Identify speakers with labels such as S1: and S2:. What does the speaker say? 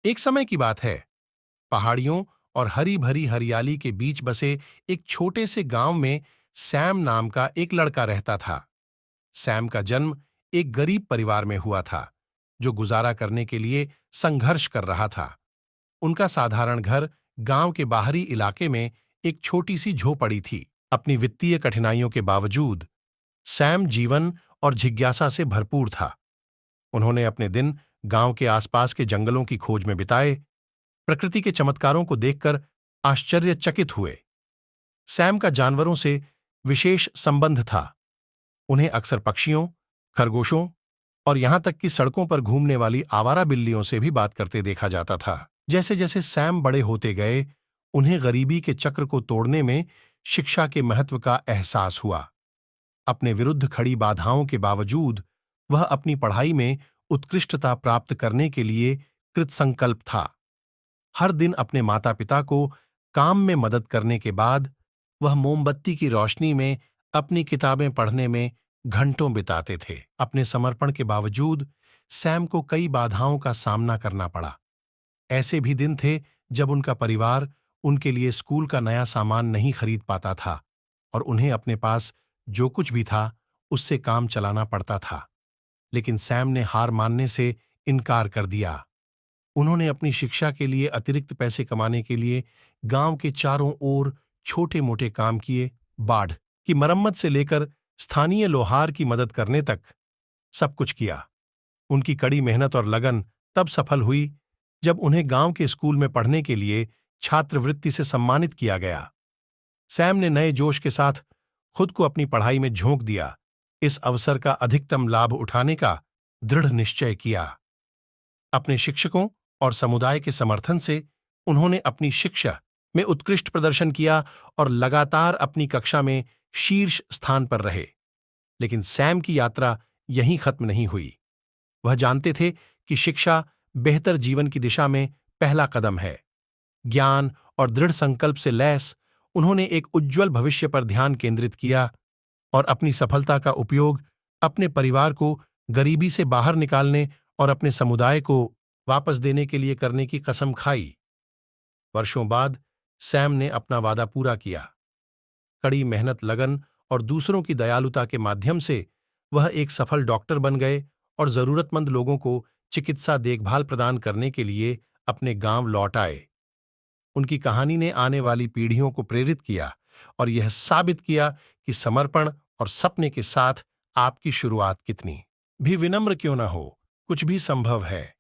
S1: एक समय की बात है। पहाड़ियों और हरी भरी हरियाली के बीच बसे एक छोटे से गांव में सैम नाम का एक लड़का रहता था। सैम का जन्म एक गरीब परिवार में हुआ था, जो गुजारा करने के लिए संघर्ष कर रहा था। उनका साधारण घर गांव के बाहरी इलाके में एक छोटी सी झोपड़ी थी। अपनी वित्तीय कठिनाइयों के बावजूद सैम जीवन और जिज्ञासा से भरपूर था। उन्होंने अपने दिन गांव के आसपास के जंगलों की खोज में बिताए, प्रकृति के चमत्कारों को देखकर आश्चर्यचकित हुए। सैम का जानवरों से विशेष संबंध था। उन्हें अक्सर पक्षियों, खरगोशों और यहां तक कि सड़कों पर घूमने वाली आवारा बिल्लियों से भी बात करते देखा जाता था। जैसे जैसे सैम बड़े होते गए, उन्हें गरीबी के चक्र को तोड़ने में शिक्षा के महत्व का एहसास हुआ। अपने विरुद्ध खड़ी बाधाओं के बावजूद वह अपनी पढ़ाई में उत्कृष्टता प्राप्त करने के लिए कृतसंकल्प था। हर दिन अपने माता पिता को काम में मदद करने के बाद वह मोमबत्ती की रोशनी में अपनी किताबें पढ़ने में घंटों बिताते थे। अपने समर्पण के बावजूद सैम को कई बाधाओं का सामना करना पड़ा। ऐसे भी दिन थे जब उनका परिवार उनके लिए स्कूल का नया सामान नहीं खरीद पाता था और उन्हें अपने पास जो कुछ भी था उससे काम चलाना पड़ता था। लेकिन सैम ने हार मानने से इनकार कर दिया। उन्होंने अपनी शिक्षा के लिए अतिरिक्त पैसे कमाने के लिए गांव के चारों ओर छोटे मोटे काम किए। बाढ़ की मरम्मत से लेकर स्थानीय लोहार की मदद करने तक सब कुछ किया। उनकी कड़ी मेहनत और लगन तब सफल हुई जब उन्हें गांव के स्कूल में पढ़ने के लिए छात्रवृत्ति से सम्मानित किया गया। सैम ने नए जोश के साथ खुद को अपनी पढ़ाई में झोंक दिया। इस अवसर का अधिकतम लाभ उठाने का दृढ़ निश्चय किया। अपने शिक्षकों और समुदाय के समर्थन से उन्होंने अपनी शिक्षा में उत्कृष्ट प्रदर्शन किया और लगातार अपनी कक्षा में शीर्ष स्थान पर रहे। लेकिन सैम की यात्रा यहीं खत्म नहीं हुई। वह जानते थे कि शिक्षा बेहतर जीवन की दिशा में पहला कदम है। ज्ञान और दृढ़ संकल्प से लैस उन्होंने एक उज्जवल भविष्य पर ध्यान केंद्रित किया और अपनी सफलता का उपयोग अपने परिवार को गरीबी से बाहर निकालने और अपने समुदाय को वापस देने के लिए करने की कसम खाई। वर्षों बाद सैम ने अपना वादा पूरा किया। कड़ी मेहनत, लगन और दूसरों की दयालुता के माध्यम से वह एक सफल डॉक्टर बन गए और जरूरतमंद लोगों को चिकित्सा देखभाल प्रदान करने के लिए अपने गांव लौट आए। उनकी कहानी ने आने वाली पीढ़ियों को प्रेरित किया और यह साबित किया कि समर्पण और सपने के साथ आपकी शुरुआत कितनी भी विनम्र क्यों न हो, कुछ भी संभव है।